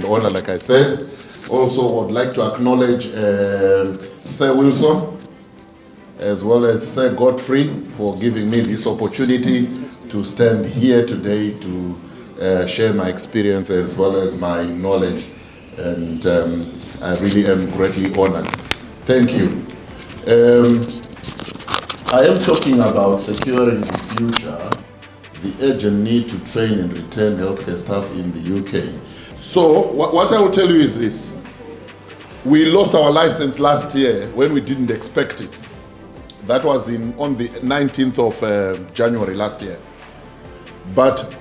and honor, like I said. Also, would like to acknowledge Sir Wilson, as well as Sir Godfrey, for giving me this opportunity to stand here today to share my experience as well as my knowledge. And I really am greatly honored. Thank you. I am talking about securing the future, the urgent need to train and retain healthcare staff in the UK. So what I will tell you is this. We lost our license last year when we didn't expect it. That was on the 19th of January last year. But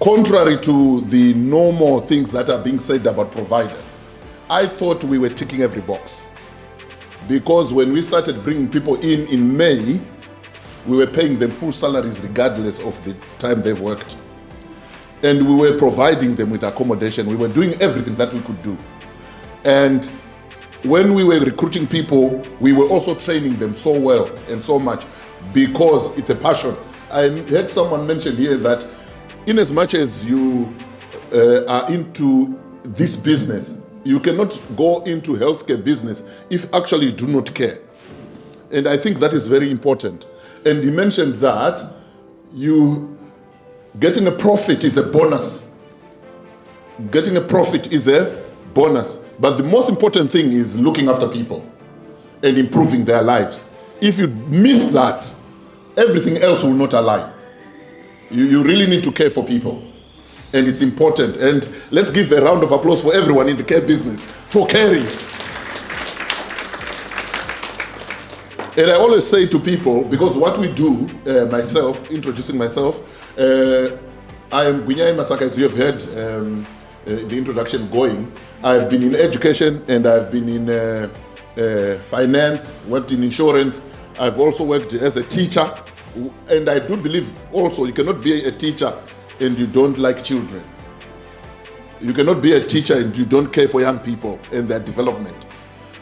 contrary to the normal things that are being said about providers, I thought we were ticking every box. Because when we started bringing people in May, we were paying them full salaries regardless of the time they've worked. And we were providing them with accommodation. We were doing everything that we could do. And when we were recruiting people, we were also training them so well and so much because it's a passion. I heard someone mention here that in as much as you are into this business, you cannot go into healthcare business if actually you do not care. And I think that is very important. And he mentioned that getting a profit is a bonus. Getting a profit is a bonus. But the most important thing is looking after people and improving their lives. If you miss that, everything else will not align. You really need to care for people. And it's important. And let's give a round of applause for everyone in the care business for caring. And I always say to people, because what we do, introducing myself, I am Gwinyai Masaka, as you have heard the introduction going. I've been in education and I've been in finance, worked in insurance. I've also worked as a teacher. And I do believe also you cannot be a teacher and you don't like children. You cannot be a teacher and you don't care for young people and their development.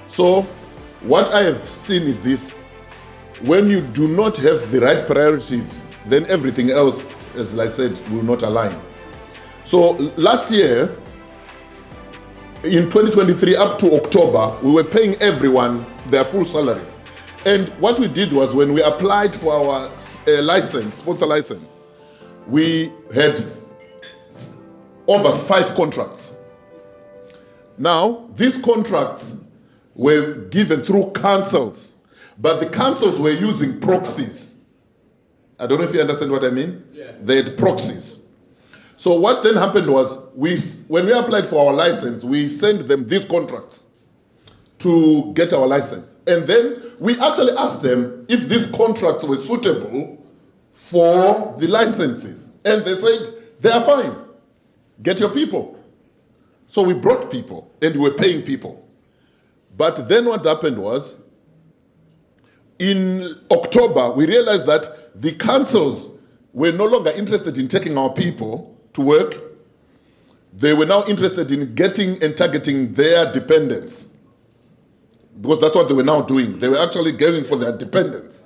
So what I have seen is this: when you do not have the right priorities, then everything else, as I said, will not align. So last year, in 2023 up to October, we were paying everyone their full salaries. And what we did was, when we applied for our sponsor license, we had over 5 contracts. Now, these contracts were given through councils, but the councils were using proxies. I don't know if you understand what I mean. Yeah. They had proxies. So what then happened was, when we applied for our license, we sent them these contracts to get our license. And then we actually asked them if these contracts were suitable for the licenses. And they said, they are fine. Get your people. So we brought people and we were paying people. But then what happened was, in October, we realized that the councils were no longer interested in taking our people to work. They were now interested in getting and targeting their dependents. Because that's what they were now doing. They were actually going for their dependents.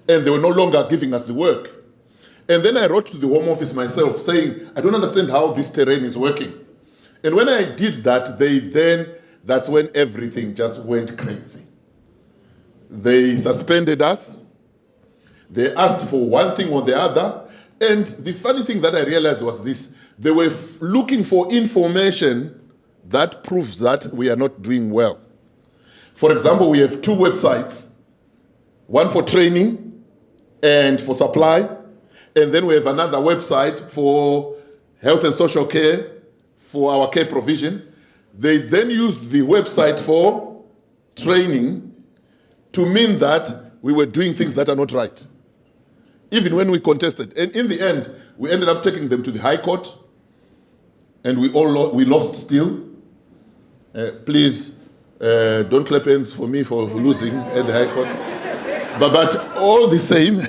And they were no longer giving us the work. And then I wrote to the Home Office myself saying, I don't understand how this terrain is working. And when I did that, that's when everything just went crazy. They suspended us. They asked for one thing or the other. And the funny thing that I realized was this: they were looking for information that proves that we are not doing well. For example, we have 2 websites, one for training and for supply, and then we have another website for health and social care, for our care provision. They then used the website for training to mean that we were doing things that are not right, even when we contested. And in the end, we ended up taking them to the High Court, and we lost still. Please, don't clap hands for me for losing at the High Court. But all the same,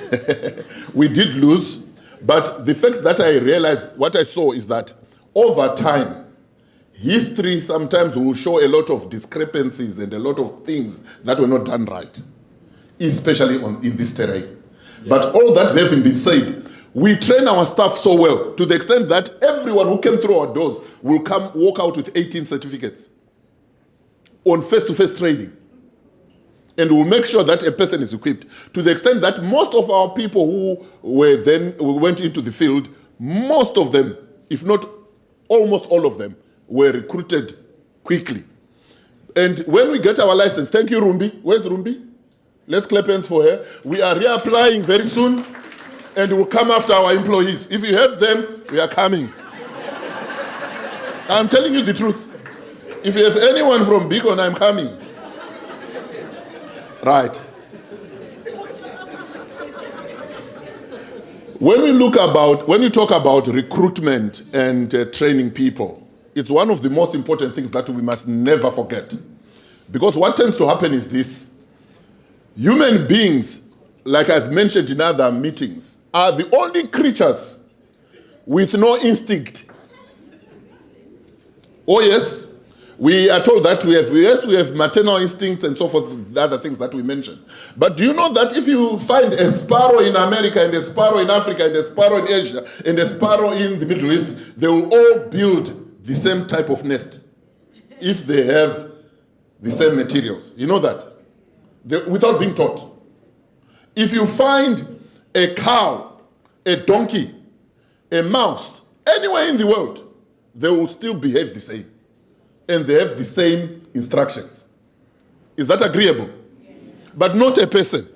we did lose. But the fact that I realized, what I saw is that over time, history sometimes will show a lot of discrepancies and a lot of things that were not done right, especially in this terrain. Yeah. But all that having been said, We train our staff so well to the extent that everyone who came through our doors will walk out with 18 certificates on face-to-face training. And we'll make sure that a person is equipped to the extent that most of our people who went into the field, most of them, if not almost all of them, were recruited quickly. And when we get our license, thank you, Rumbi. Where's Rumbi? Let's clap hands for her. We are reapplying very soon, and we'll come after our employees. If you have them, we are coming. I'm telling you the truth. If you have anyone from Beacon, I'm coming. Right. When you talk about recruitment and training people, it's one of the most important things that we must never forget. Because what tends to happen is this. Human beings, like I've mentioned in other meetings, are the only creatures with no instinct. Oh yes, we are told that we have maternal instincts and so forth, the other things that we mentioned. But do you know that if you find a sparrow in America and a sparrow in Africa and a sparrow in Asia and a sparrow in the Middle East, they will all build the same type of nest if they have the same materials. You know that? Without being taught. If you find a cow, a donkey, a mouse, anywhere in the world, they will still behave the same. And they have the same instructions. Is that agreeable? Yes. But not a person.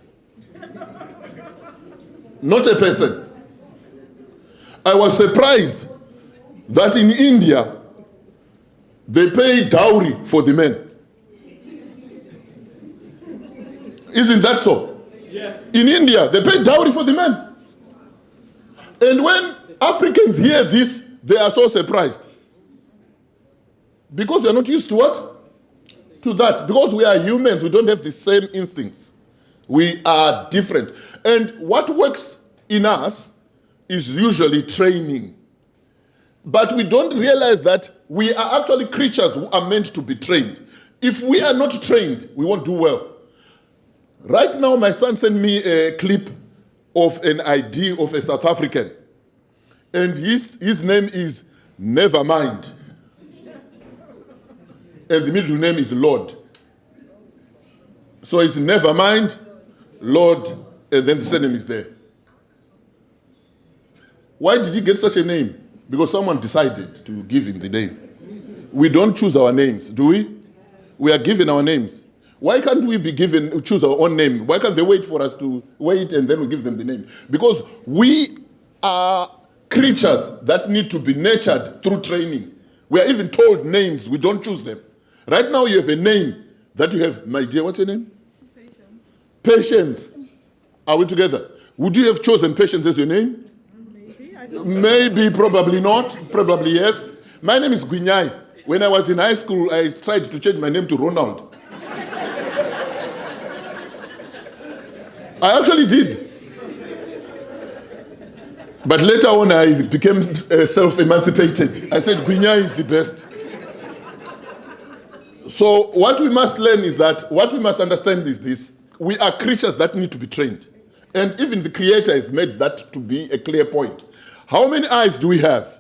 Not a person. I was surprised that in India, they pay dowry for the men. Isn't that so? Yeah. In India, they pay dowry for the men. And when Africans hear this, they are so surprised. Because we are not used to what? To that. Because we are humans, we don't have the same instincts. We are different. And what works in us is usually training. But we don't realize that we are actually creatures who are meant to be trained. If we are not trained, we won't do well. Right now, my son sent me a clip of an ID of a South African. And his name is Nevermind. And the middle name is Lord. So it's Nevermind, Lord, and then the surname is there. Why did he get such a name? Because someone decided to give him the name. We don't choose our names, do we? We are given our names. Why can't we choose our own name? Why can't they wait for us to wait and then we give them the name? Because we are creatures that need to be nurtured through training. We are even told names, we don't choose them. Right now you have a name that you have, my dear, what's your name? Patience. Patience. Are we together? Would you have chosen Patience as your name? Maybe, I don't know. Maybe, probably not, probably yes. My name is Gwinyai. When I was in high school, I tried to change my name to Ronald. I actually did. But later on, I became self-emancipated. I said, Gwinyai is the best. So what we must learn is that, what we must understand is this. We are creatures that need to be trained. And even the Creator has made that to be a clear point. How many eyes do we have?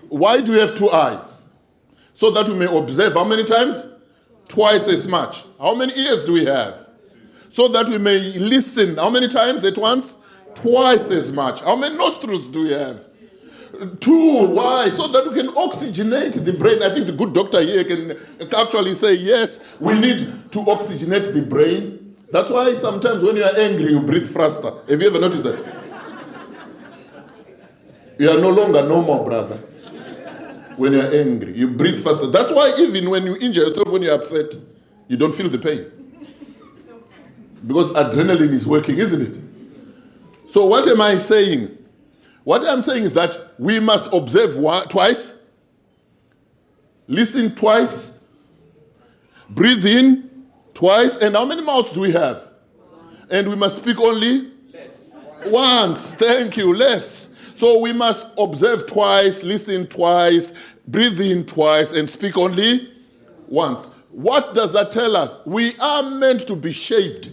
Why do we have 2 eyes? So that we may observe how many times? Twice as much. How many ears do we have? So that we may listen how many times at once? Twice as much. How many nostrils do we have? 2. Why? So that we can oxygenate the brain. I think the good doctor here can actually say, yes, we need to oxygenate the brain. That's why sometimes when you are angry, you breathe faster. Have you ever noticed that? You are no longer normal, brother. When you are angry, you breathe faster. That's why even when you injure yourself, when you're upset, you don't feel the pain. Because adrenaline is working, isn't it? So what am I saying? What I'm saying is that we must observe twice, listen twice, breathe in twice, and how many mouths do we have? And we must speak only? Less. Once. Thank you, less. So we must observe twice, listen twice, breathe in twice, and speak only once. What does that tell us? We are meant to be shaped.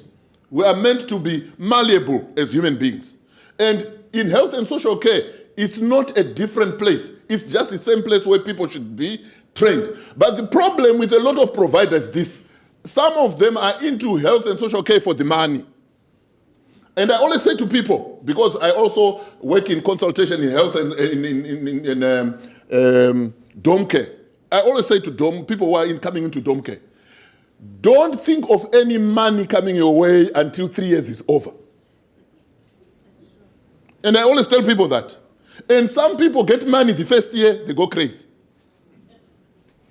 We are meant to be malleable as human beings. And in health and social care, it's not a different place. It's just the same place where people should be trained. But the problem with a lot of providers is this. Some of them are into health and social care for the money. And I always say to people, because I also work in consultation in health and in dome care. I always say to people who are coming into dome care, don't think of any money coming your way until 3 years is over. And I always tell people that. And some people get money the first year, they go crazy.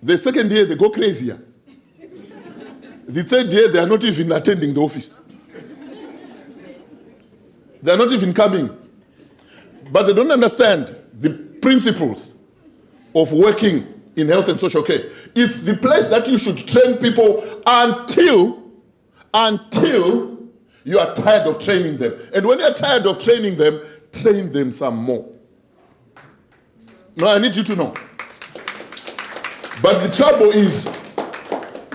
The second year, they go crazier. The third year, they are not even attending the office. They are not even coming. But they don't understand the principles of working in health and social care. It's the place that you should train people until you are tired of training them. And when you are tired of training them, train them some more. Now, I need you to know. But the trouble is,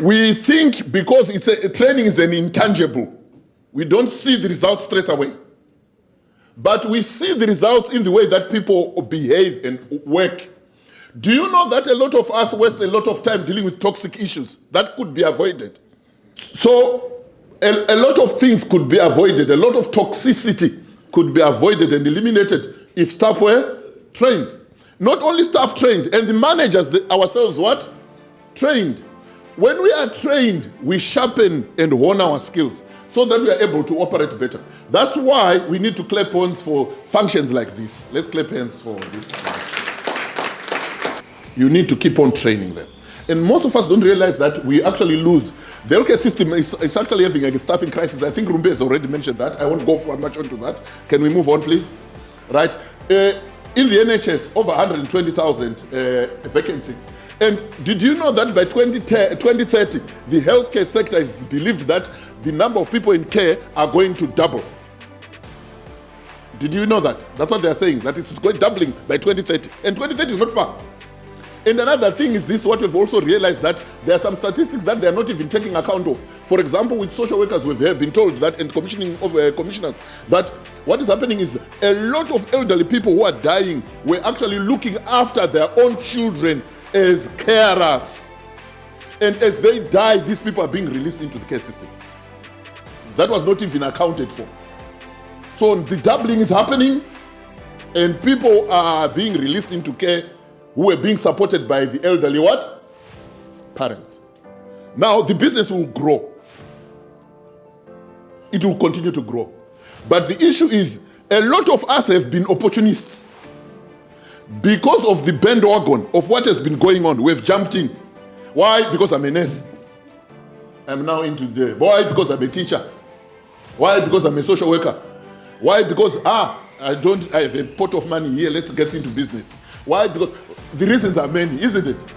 we think because training is an intangible, we don't see the results straight away. But we see the results in the way that people behave and work. Do you know that a lot of us waste a lot of time dealing with toxic issues? That could be avoided. So a lot of things could be avoided. A lot of toxicity could be avoided and eliminated if staff were trained. Not only staff trained, and the managers ourselves what? Trained. When we are trained, we sharpen and hone our skills so that we are able to operate better. That's why we need to clap hands for functions like this. Let's clap hands for this. You need to keep on training them. And most of us don't realize that we actually lose. The healthcare system is actually having a staffing crisis. I think Rumbe has already mentioned that. I won't go for much onto that. Can we move on, please? Right. In the NHS, over 120,000 vacancies. And did you know that by 2030, the healthcare sector is believed that the number of people in care are going to double? Did you know that? That's what they are saying, that it's going doubling by 2030. And 2030 is not far. And another thing is this, what we've also realized, that there are some statistics that they're not even taking account of. For example, with social workers, we've been told that, and commissioning of commissioners, that what is happening is a lot of elderly people who are dying were actually looking after their own children as carers. And as they die, these people are being released into the care system. That was not even accounted for. So the doubling is happening, and people are being released into care who are being supported by the elderly what? Parents. Now the business will grow. It will continue to grow. But the issue is, a lot of us have been opportunists. Because of the bandwagon of what has been going on, we've jumped in. Why? Because I'm a nurse. I'm now into the... Why? Because I'm a teacher. Why? Because I'm a social worker. Why? Because, I have a pot of money here, let's get into business. Why? Because the reasons are many, isn't it?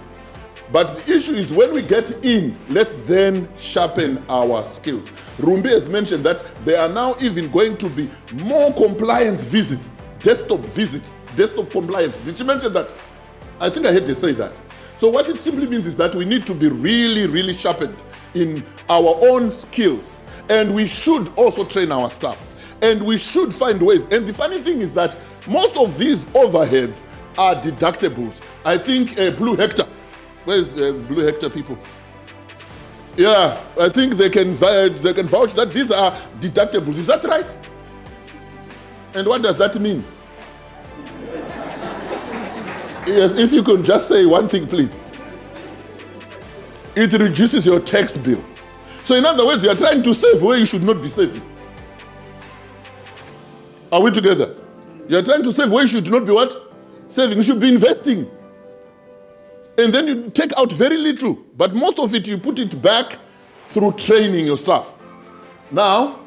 But the issue is, when we get in, let's then sharpen our skills. Rumbi has mentioned that there are now even going to be more compliance visits, desktop compliance. Did she mention that? I think I heard her say that. So what it simply means is that we need to be really, really sharpened in our own skills. And we should also train our staff. And we should find ways. And the funny thing is that most of these overheads are deductibles. I think Blue Hector, where's Blue Hector people? Yeah, I think they can vouch that these are deductibles. Is that right? And what does that mean? Yes, if you can just say one thing, please. It reduces your tax bill. So in other words, you are trying to save where you should not be saving. Are we together? You are trying to save where you should not be what? Saving. You should be investing. And then you take out very little. But most of it, you put it back through training your staff. Now,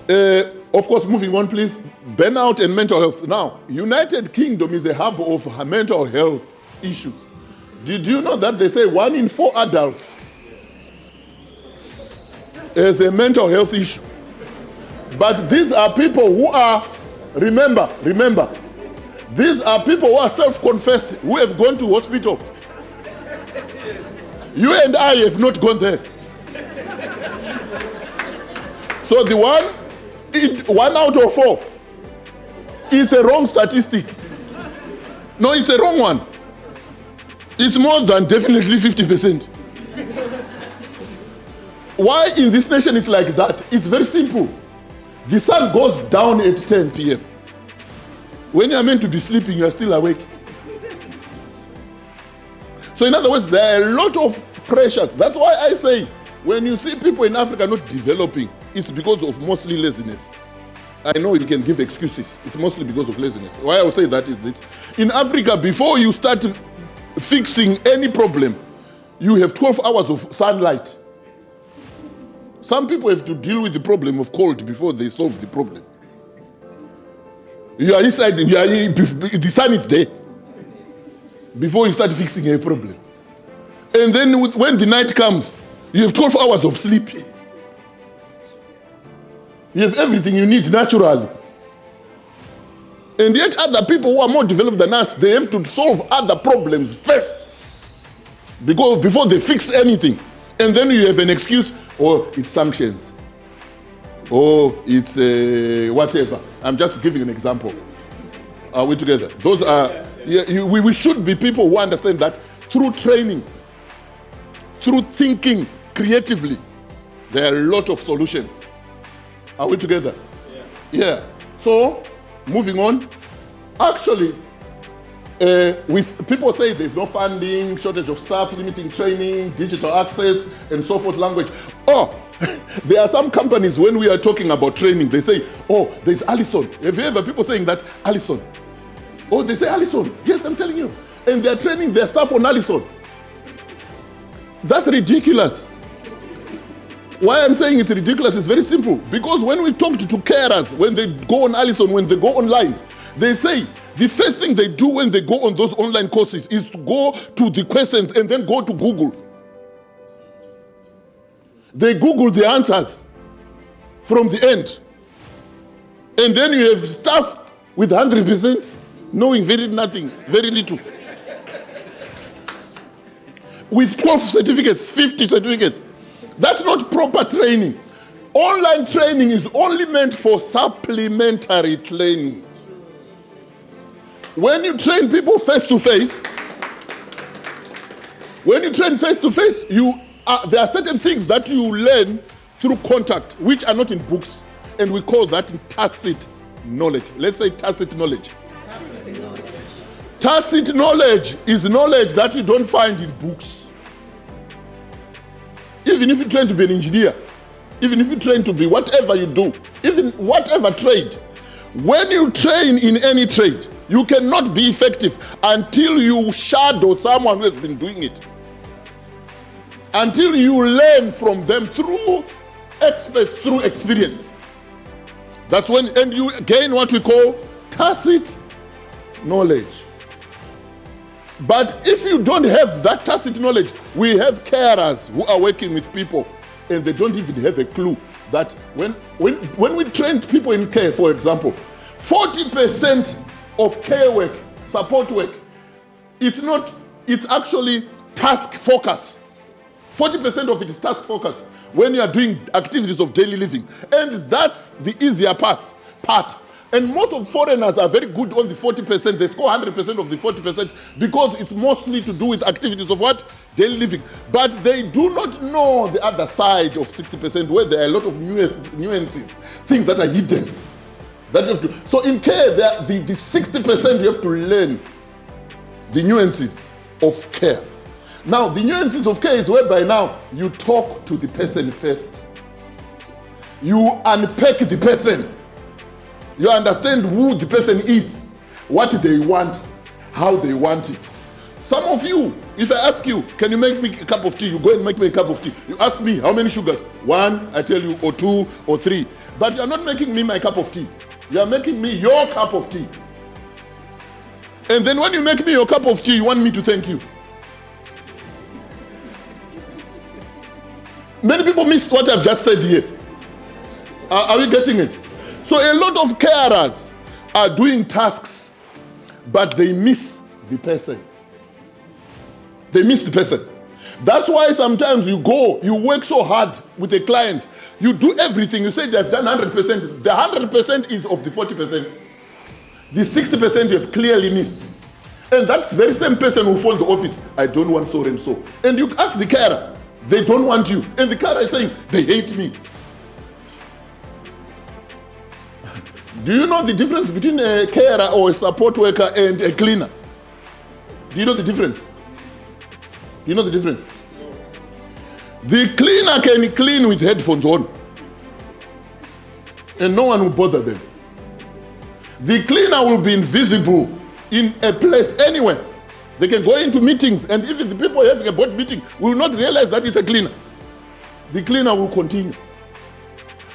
of course, moving on, please. Burnout and mental health. Now, United Kingdom is a hub of mental health issues. Did you know that they say 1 in 4 adults has a mental health issue? But these are people who are, remember, these are people who are self-confessed, who have gone to hospital. You and I have not gone there. So the 1 out of 4 It's a wrong statistic. No, it's a wrong one. It's more than definitely 50%. Why in this nation it's like that? It's very simple. The sun goes down at 10 p.m. When you're meant to be sleeping, you're still awake. So in other words, there are a lot of pressures. That's why I say, when you see people in Africa not developing, it's because of mostly laziness. I know you can give excuses. It's mostly because of laziness. Why I would say that is this. In Africa, before you start fixing any problem, you have 12 hours of sunlight. Some people have to deal with the problem of cold before they solve the problem. You are inside, the sun is there before you start fixing a problem. And then when the night comes, you have 12 hours of sleep. You have everything you need naturally. And yet other people who are more developed than us, they have to solve other problems first. Because before they fix anything. And then you have an excuse, it's sanctions. It's whatever. I'm just giving an example. Are we together? Those are, we should be people who understand that through training, through thinking creatively, there are a lot of solutions. Are we together? Yeah. So, moving on. Actually, people say there's no funding, shortage of staff, limiting training, digital access, and so forth language. There are some companies, when we are talking about training, they say, there's Allison. Have you ever people saying that? Allison. They say Allison. Yes, I'm telling you. And they're training their staff on Allison. That's ridiculous. Why I'm saying it's ridiculous is very simple. Because when we talk to carers, when they go on Allison, when they go online, they say the first thing they do when they go on those online courses is to go to the questions and then go to Google. They Google the answers from the end. And then you have staff with 100% knowing very little. With 12 certificates, 50 certificates. That's not proper training. Online training is only meant for supplementary training. When you train people face to face, there are certain things that you learn through contact, which are not in books, and we call that tacit knowledge. Let's say tacit knowledge. Tacit knowledge is knowledge that you don't find in books. Even if you train to be an engineer, even if you train to be whatever you do, even whatever trade, when you train in any trade, you cannot be effective until you shadow someone who has been doing it. Until you learn from them through experts, through experience. That's when, and you gain what we call tacit knowledge. But if you don't have that tacit knowledge, we have carers who are working with people and they don't even have a clue that when we train people in care, for example, 40% of care work, support work, it's actually task focus. 40% of it is task focus when you are doing activities of daily living. And that's the easier part. And most of foreigners are very good on the 40%. They score 100% of the 40% because it's mostly to do with activities of what? Daily living. But they do not know the other side of 60% where there are a lot of nuances, things that are hidden. That you have to, so in care, the 60% you have to learn the nuances of care. Now, the nuances of care is whereby now you talk to the person first. You unpack the person. You understand who the person is, what they want, how they want it. Some of you, if I ask you, can you make me a cup of tea? You go and make me a cup of tea. You ask me, how many sugars? 1, I tell you, or 2, or 3. But you're not making me my cup of tea. You're making me your cup of tea. And then when you make me your cup of tea, you want me to thank you. Many people miss what I've just said here. Are we getting it? So a lot of carers are doing tasks, but they miss the person. They miss the person. That's why sometimes you work so hard with a client, you do everything, you say they've done 100%, the 100% is of the 40%. The 60% you have clearly missed. And that very same person will phone the office, I don't want so and so. And you ask the carer, they don't want you. And the carer is saying, they hate me. Do you know the difference between a carer or a support worker and a cleaner? Do you know the difference? Do you know the difference? The cleaner can clean with headphones on. And no one will bother them. The cleaner will be invisible in a place anywhere. They can go into meetings, and even the people having a board meeting will not realize that it's a cleaner. The cleaner will continue.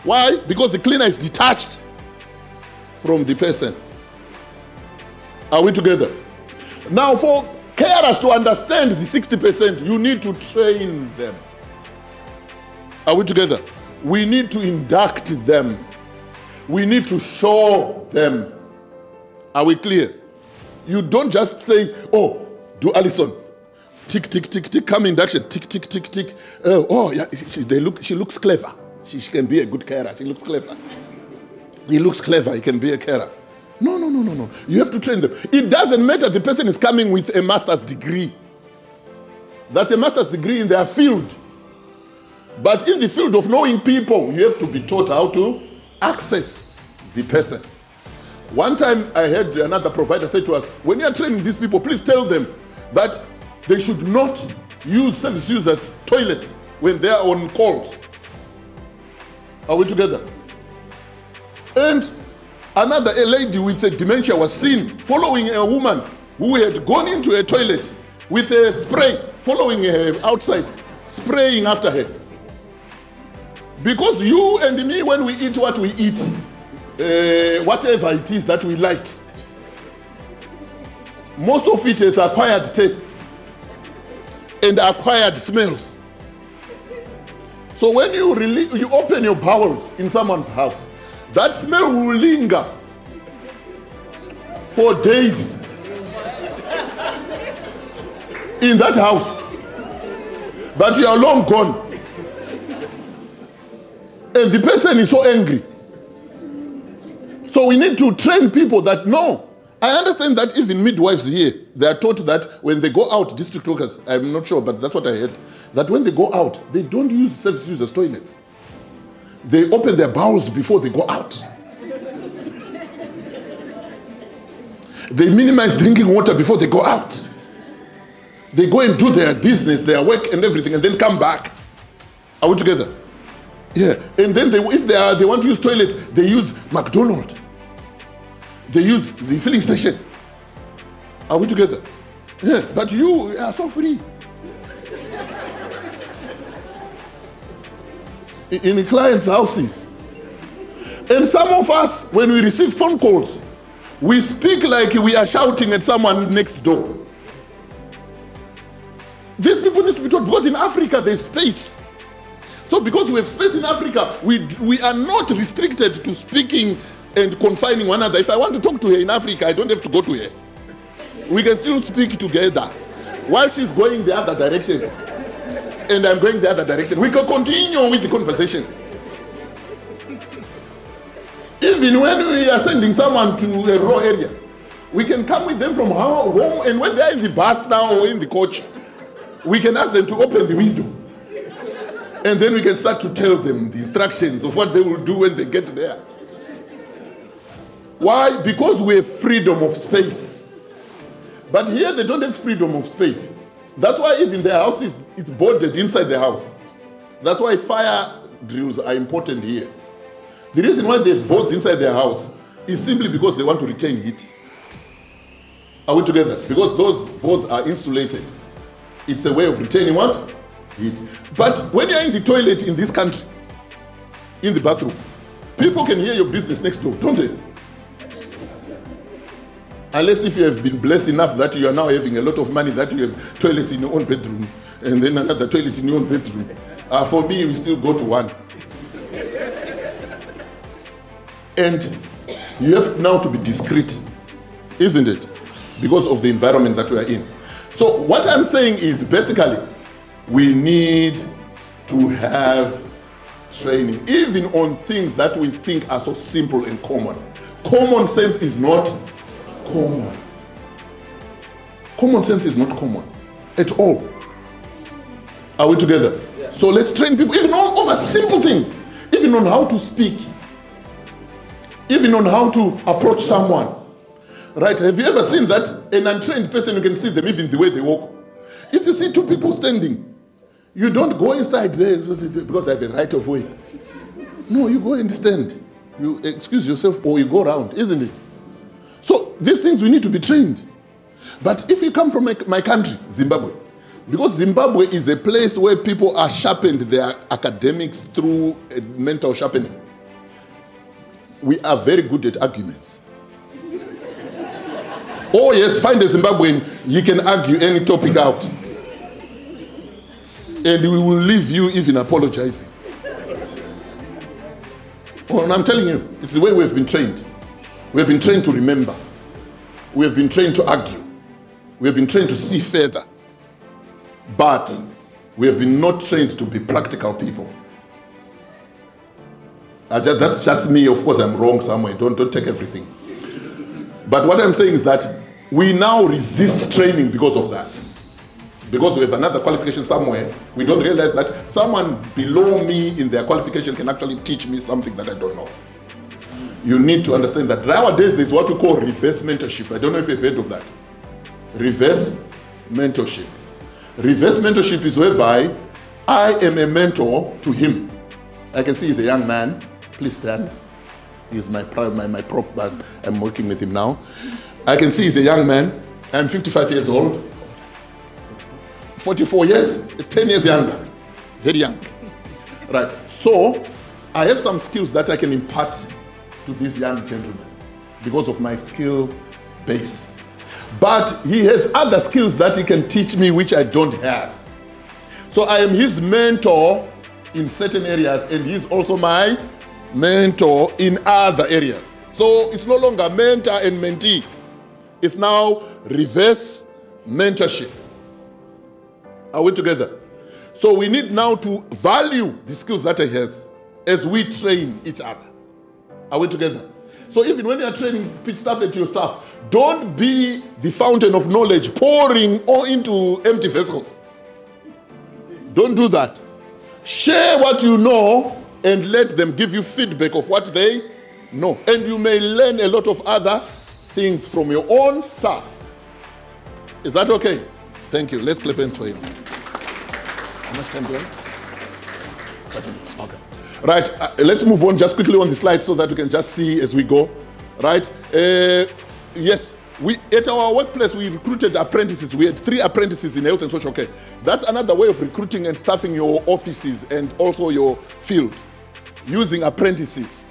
Why? Because the cleaner is detached from the person. Are we together? Now, for carers to understand the 60%, you need to train them. Are we together? We need to induct them. We need to show them. Are we clear? You don't just say, oh, do Alison. Tick, tick, tick, tick, come induction. Tick, tick, tick, tick. Oh, yeah, she looks clever. She can be a good carer. She looks clever. He looks clever. He can be a carer. No. You have to train them. It doesn't matter the person is coming with a master's degree. That's a master's degree in their field. But in the field of knowing people, you have to be taught how to access the person. One time I heard another provider say to us, when you are training these people, please tell them that they should not use service users' toilets when they are on calls. Are we together? And a lady with a dementia was seen following a woman who had gone into a toilet with a spray, following her outside, spraying after her. Because you and me, when we eat what we eat, whatever it is that we like, most of it is acquired tastes and acquired smells. So when you open your bowels in someone's house, that smell will linger for days in that house. But you are long gone. And the person is so angry. So we need to train people that no. I understand that even midwives here, they are taught that when they go out, district workers, I'm not sure, but that's what I heard, that when they go out, they don't use service users' toilets. They open their bowels before they go out. They minimize drinking water before they go out. They go and do their business, their work and everything, and then come back. Are we together? Yeah. And then if they want to use toilets, they use McDonald's. They use the filling station. Are we together? Yeah. But you are so free. In the clients' houses. And some of us, when we receive phone calls, we speak like we are shouting at someone next door. These people need to be taught, because in Africa there's space. So because we have space in Africa, we are not restricted to speaking and confining one another. If I want to talk to her in Africa, I don't have to go to her. We can still speak together while she's going the other direction and I'm going the other direction. We can continue with the conversation. Even when we are sending someone to a rural area, we can come with them from home, and when they are in the bus now or in the coach, we can ask them to open the window. And then we can start to tell them the instructions of what they will do when they get there. Why? Because we have freedom of space. But here they don't have freedom of space. That's why even their houses, it's boarded inside the house. That's why fire drills are important here. The reason why they have boards inside their house is simply because they want to retain heat. Are we together? Because those boards are insulated. It's a way of retaining what? Heat. But when you're in the toilet in this country, in the bathroom, people can hear your business next door, don't they? Unless if you have been blessed enough that you are now having a lot of money that you have toilets in your own bedroom and then another toilet in your own bedroom. For me, we still go to one. And you have now to be discreet, isn't it? Because of the environment that we are in. So what I'm saying is basically, we need to have training, even on things that we think are so simple and common. Common sense is not common. Common sense is not common at all. Are we together? Yeah. So let's train people, even over simple things, even on how to speak, even on how to approach someone. Right? Have you ever seen that an untrained person, you can see them even the way they walk? If you see two people standing, you don't go inside there because I have a right of way. No, you go and stand. You excuse yourself or you go around, isn't it? So these things we need to be trained. But if you come from my country, Zimbabwe, because Zimbabwe is a place where people are sharpened their academics through mental sharpening, we are very good at arguments. Oh yes, find a Zimbabwean, he can argue any topic out. And we will leave you even apologizing. Well, I'm telling you, it's the way we have been trained. We have been trained to remember. We have been trained to argue. We have been trained to see further. But we have been not trained to be practical people. That's just me. Of course, I'm wrong somewhere. Don't take everything. But what I'm saying is that we now resist training because of that. Because we have another qualification somewhere, we don't realize that someone below me in their qualification can actually teach me something that I don't know. You need to understand that nowadays there's what we call reverse mentorship. I don't know if you've heard of that. Reverse mentorship. Reverse mentorship is whereby I am a mentor to him. I can see he's a young man. Please stand. He's my prop, but I'm working with him now. I can see he's a young man. I'm 55 years old. 44 years, 10 years younger. Very young. Right. So, I have some skills that I can impart to this young gentleman because of my skill base. But he has other skills that he can teach me which I don't have. So I am his mentor in certain areas and he's also my mentor in other areas. So it's no longer mentor and mentee. It's now reverse mentorship. Are we together? So we need now to value the skills that he has as we train each other. Are we together? So even when you are training, pitch stuff at your staff, don't be the fountain of knowledge pouring all into empty vessels. Don't do that. Share what you know and let them give you feedback of what they know. And you may learn a lot of other things from your own staff. Is that okay? Thank you. Let's clap hands for him. How much time do I have? Okay. Right, let's move on just quickly on the slide so that we can just see as we go. Right, yes, we at our workplace we recruited apprentices. We had 3 apprentices in health and social care. That's another way of recruiting and staffing your offices and also your field, using apprenticeships.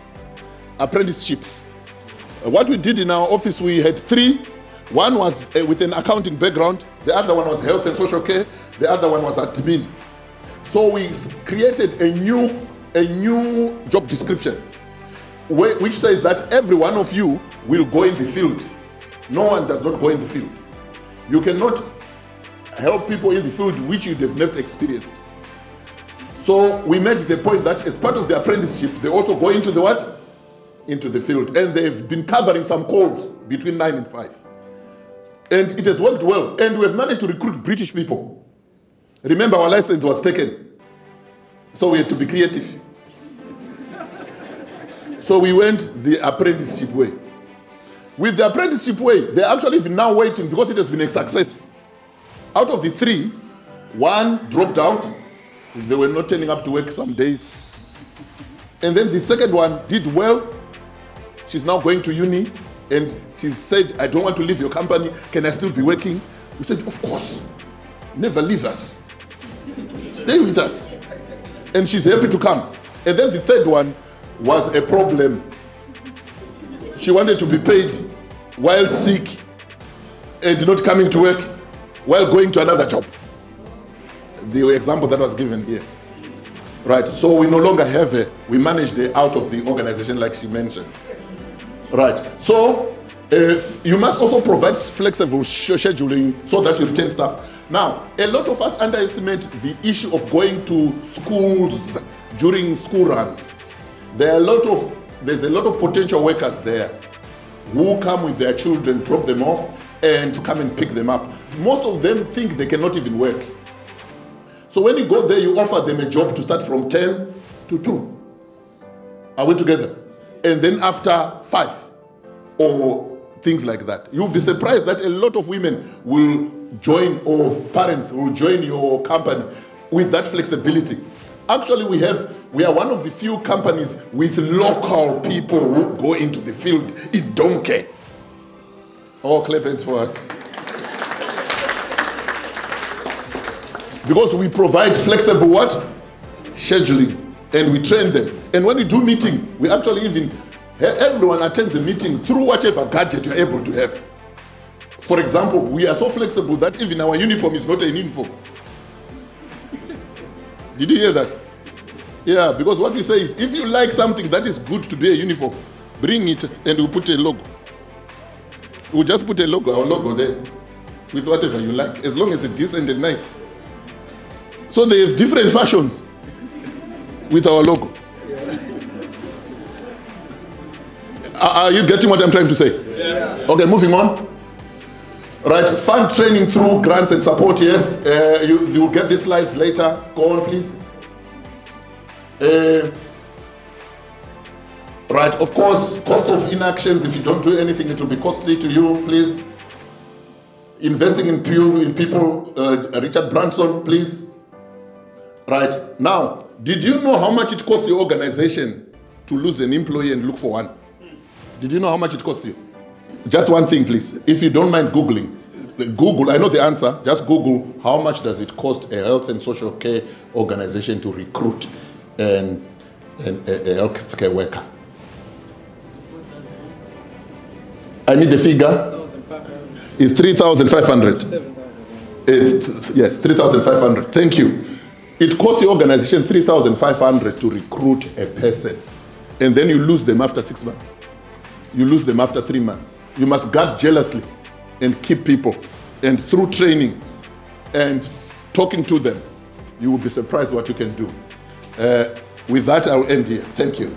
What we did in our office, we had 3. One was with an accounting background, the other one was health and social care, the other one was admin. So we created a new job description which says that every one of you will go in the field. No one does not go in the field. You cannot help people in the field which you have never experienced. So we made it a point that as part of the apprenticeship, they also go into the what? Into the field. And they've been covering some calls between 9 and 5. And it has worked well. And we have managed to recruit British people. Remember, our license was taken. So we had to be creative. So we went the apprenticeship way. With the apprenticeship way, they're actually now waiting because it has been a success. Out of the 3, 1 dropped out. They were not turning up to work some days. And then the second one did well. She's now going to uni. And she said, I don't want to leave your company. Can I still be working? We said, of course. Never leave us. Stay with us. And she's happy to come. And then the third one was a problem. She wanted to be paid while sick and not coming to work while going to another job. The example that was given here. Right, so we no longer have her. We managed her out of the organization like she mentioned. Right, so you must also provide flexible scheduling so that you retain staff. Now, a lot of us underestimate the issue of going to schools during school runs. There's a lot of potential workers there. who come with their children, drop them off, and come and pick them up. Most of them think they cannot even work. So when you go there, you offer them a job to start from 10 to 2. Are we together? And then after 5, or things like that. You'll be surprised that a lot of women will join, or parents will join your company with that flexibility. Actually, we are one of the few companies with local people who go into the field in Donkey. Oh, clap hands for us. Because we provide flexible what? Scheduling. And we train them. And when we do meeting, we actually everyone attends the meeting through whatever gadget you're able to have. For example, we are so flexible that even our uniform is not an uniform. Did you hear that? Yeah, because what we say is, if you like something that is good to be a uniform, bring it and we'll put a logo. We'll just put a logo, our logo there, with whatever you like, as long as it's decent and nice. So they have different fashions with our logo. Are you getting what I'm trying to say? Yeah. Okay, moving on. Right, fund training through grants and support, yes. You will get these slides later. Go on, please. Right, of course, cost of inactions. If you don't do anything, it will be costly to you, please. Investing in people, Richard Branson, please. Right, now, did you know how much it costs your organization to lose an employee and look for one? Did you know how much it costs you? Just one thing, please. If you don't mind Googling, Google, I know the answer, just Google how much does it cost a health and social care organization to recruit a healthcare worker. I need the figure. It's 3,500. Yes, 3,500. Thank you. It costs the organization 3,500 to recruit a person. And then you lose them after 6 months. You lose them after 3 months. You must guard jealously and keep people. And through training and talking to them, you will be surprised what you can do. With that, I'll end here. Thank you.